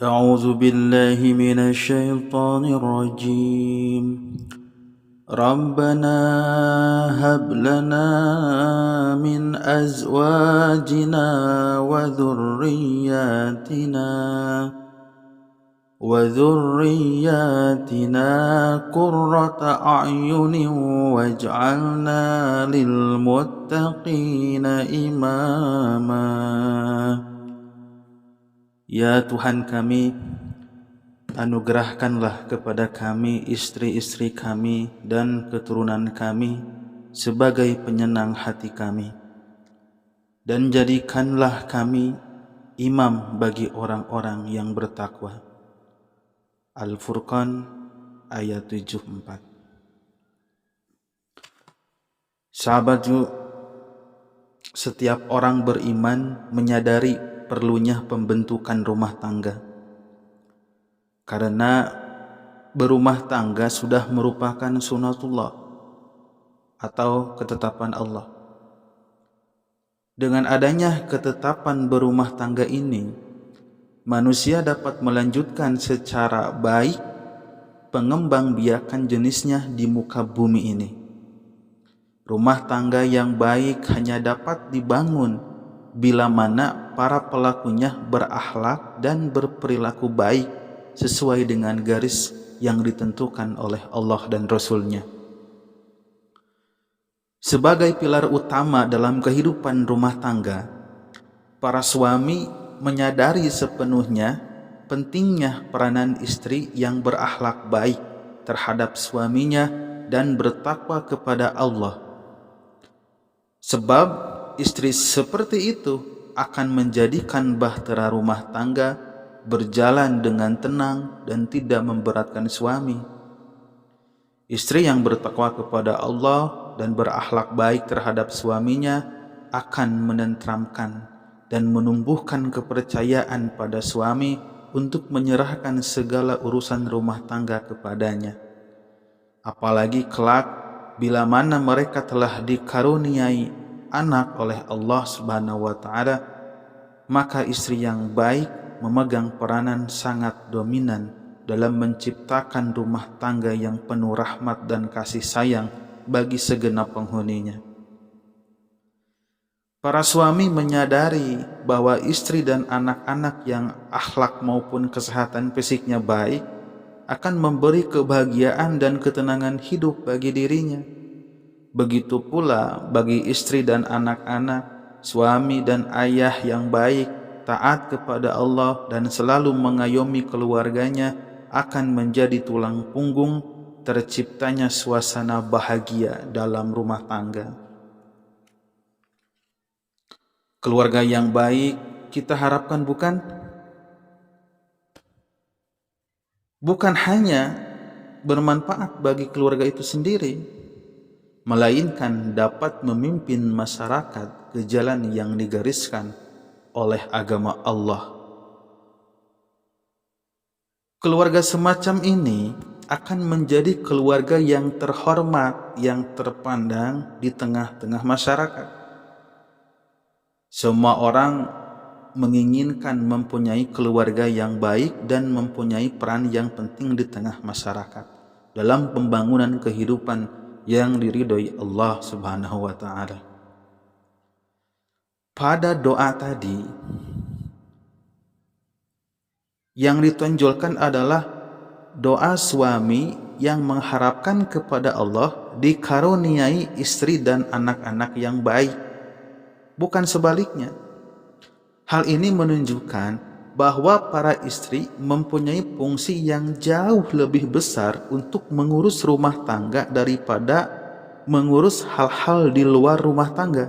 أعوذ بالله من الشيطان الرجيم. ربنا هب لنا من أزواجنا وذرياتنا قرة أعين واجعلنا للمتقين إماما. Ya Tuhan kami, anugerahkanlah kepada kami istri-istri kami dan keturunan kami sebagai penyenang hati kami, dan jadikanlah kami imam bagi orang-orang yang bertakwa. Al-Furqan ayat 74. Sahabatku, setiap orang beriman menyadari perlunya pembentukan rumah tangga, karena berumah tangga sudah merupakan sunatullah atau ketetapan Allah. Dengan adanya ketetapan berumah tangga ini, manusia dapat melanjutkan secara baik pengembangbiakan jenisnya di muka bumi ini. Rumah tangga yang baik hanya dapat dibangun bila mana para pelakunya berakhlak dan berperilaku baik sesuai dengan garis yang ditentukan oleh Allah dan Rasul-Nya. Sebagai pilar utama dalam kehidupan rumah tangga, para suami menyadari sepenuhnya pentingnya peranan istri yang berakhlak baik terhadap suaminya dan bertakwa kepada Allah. Sebab istri seperti itu akan menjadikan bahtera rumah tangga berjalan dengan tenang dan tidak memberatkan suami. Istri yang bertakwa kepada Allah dan berakhlak baik terhadap suaminya akan menenteramkan dan menumbuhkan kepercayaan pada suami untuk menyerahkan segala urusan rumah tangga kepadanya. Apalagi kelak bila mana mereka telah dikaruniai anak oleh Allah Subhanahu wa Ta'ala, maka istri yang baik memegang peranan sangat dominan dalam menciptakan rumah tangga yang penuh rahmat dan kasih sayang bagi segenap penghuninya. Para suami menyadari bahwa istri dan anak-anak yang akhlak maupun kesehatan fisiknya baik akan memberi kebahagiaan dan ketenangan hidup bagi dirinya. Begitu pula bagi istri dan anak-anak, suami dan ayah yang baik, taat kepada Allah dan selalu mengayomi keluarganya akan menjadi tulang punggung terciptanya suasana bahagia dalam rumah tangga. Keluarga yang baik kita harapkan bukan hanya bermanfaat bagi keluarga itu sendiri, melainkan dapat memimpin masyarakat ke jalan yang digariskan oleh agama Allah. Keluarga semacam ini akan menjadi keluarga yang terhormat, yang terpandang di tengah-tengah masyarakat. Semua orang menginginkan mempunyai keluarga yang baik dan mempunyai peran yang penting di tengah masyarakat dalam pembangunan kehidupan yang diridhoi Allah Subhanahu wa Ta'ala. Pada doa tadi, yang ditonjolkan adalah doa suami yang mengharapkan kepada Allah dikaruniai istri dan anak-anak yang baik, bukan sebaliknya. Hal ini menunjukkan bahwa para istri mempunyai fungsi yang jauh lebih besar untuk mengurus rumah tangga daripada mengurus hal-hal di luar rumah tangga.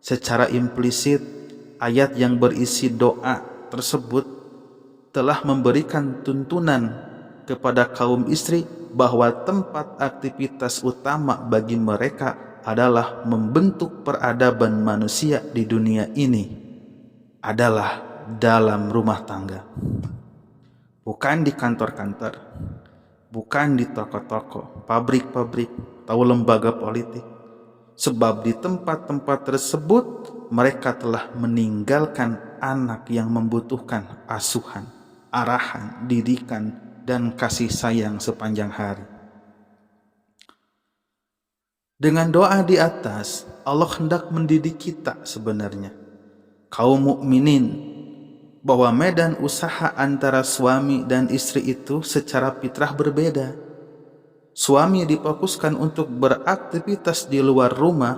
Secara implisit, ayat yang berisi doa tersebut telah memberikan tuntunan kepada kaum istri bahwa tempat aktivitas utama bagi mereka adalah membentuk peradaban manusia di dunia ini adalah dalam rumah tangga, bukan di kantor-kantor, bukan di toko-toko, pabrik-pabrik, atau lembaga politik. Sebab di tempat-tempat tersebut mereka telah meninggalkan anak yang membutuhkan asuhan. arahan, didikan, dan kasih sayang sepanjang hari. Dengan doa di atas, Allah hendak mendidik kita sebenarnya, kaum mukminin, bahwa medan usaha antara suami dan istri itu secara fitrah berbeda. Suami difokuskan untuk beraktivitas di luar rumah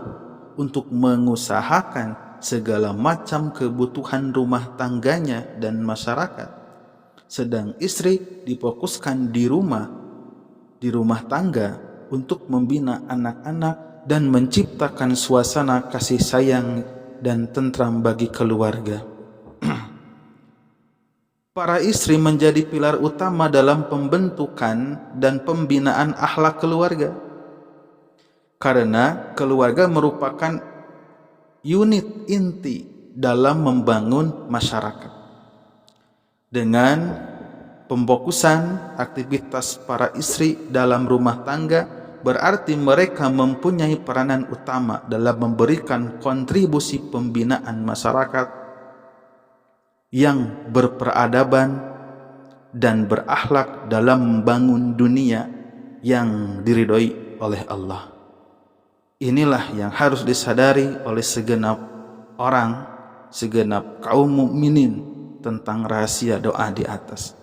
untuk mengusahakan segala macam kebutuhan rumah tangganya dan masyarakat. Sedang istri difokuskan di rumah tangga untuk membina anak-anak dan menciptakan suasana kasih sayang dan tentram bagi keluarga. Para istri menjadi pilar utama dalam pembentukan dan pembinaan akhlak keluarga. Karena keluarga merupakan unit inti dalam membangun masyarakat. Dengan pemfokusan aktivitas para istri dalam rumah tangga, berarti mereka mempunyai peranan utama dalam memberikan kontribusi pembinaan masyarakat yang berperadaban dan berakhlak dalam membangun dunia yang diridhoi oleh Allah. Inilah yang harus disadari oleh segenap orang, segenap kaum mukminin tentang rahasia doa di atas.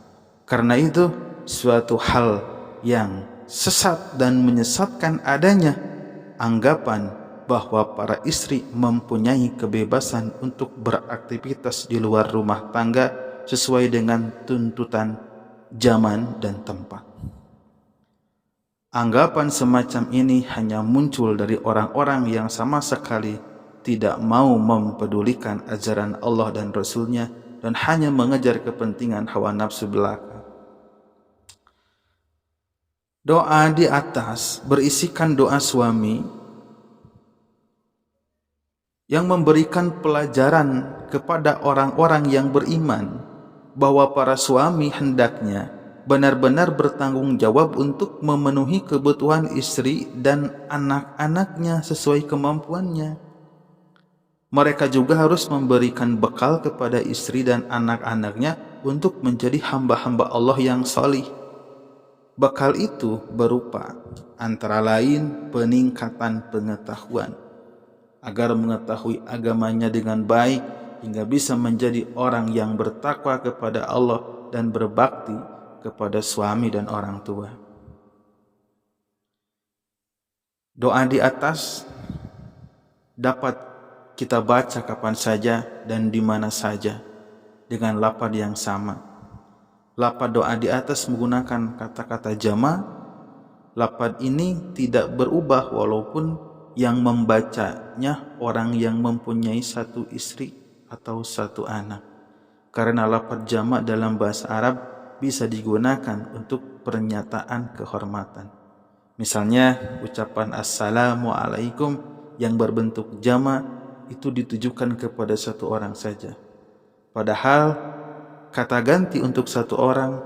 Karena itu suatu hal yang sesat dan menyesatkan adanya anggapan bahwa para istri mempunyai kebebasan untuk beraktivitas di luar rumah tangga sesuai dengan tuntutan zaman dan tempat. Anggapan semacam ini hanya muncul dari orang-orang yang sama sekali tidak mau mempedulikan ajaran Allah dan Rasul-Nya dan hanya mengejar kepentingan hawa nafsu belaka. Doa di atas berisikan doa suami yang memberikan pelajaran kepada orang-orang yang beriman bahwa para suami hendaknya benar-benar bertanggung jawab untuk memenuhi kebutuhan istri dan anak-anaknya sesuai kemampuannya. Mereka juga harus memberikan bekal kepada istri dan anak-anaknya untuk menjadi hamba-hamba Allah yang salih. Bekal itu berupa antara lain peningkatan pengetahuan agar mengetahui agamanya dengan baik hingga bisa menjadi orang yang bertakwa kepada Allah dan berbakti kepada suami dan orang tua. Doa di atas dapat kita baca kapan saja dan di mana saja dengan lafaz yang sama. Lafaz doa di atas menggunakan kata-kata jama'. Lafaz ini tidak berubah walaupun yang membacanya orang yang mempunyai satu istri atau satu anak. Karena lafaz jama' dalam bahasa Arab bisa digunakan untuk pernyataan kehormatan. Misalnya ucapan Assalamualaikum yang berbentuk jama' itu ditujukan kepada satu orang saja. Padahal kata ganti untuk satu orang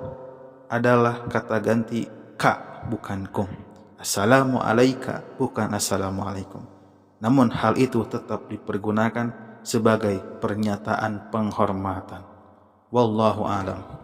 adalah kata ganti ka, bukan kum. Assalamualaika, bukan assalamualaikum. Namun hal itu tetap dipergunakan sebagai pernyataan penghormatan. Wallahu a'lam.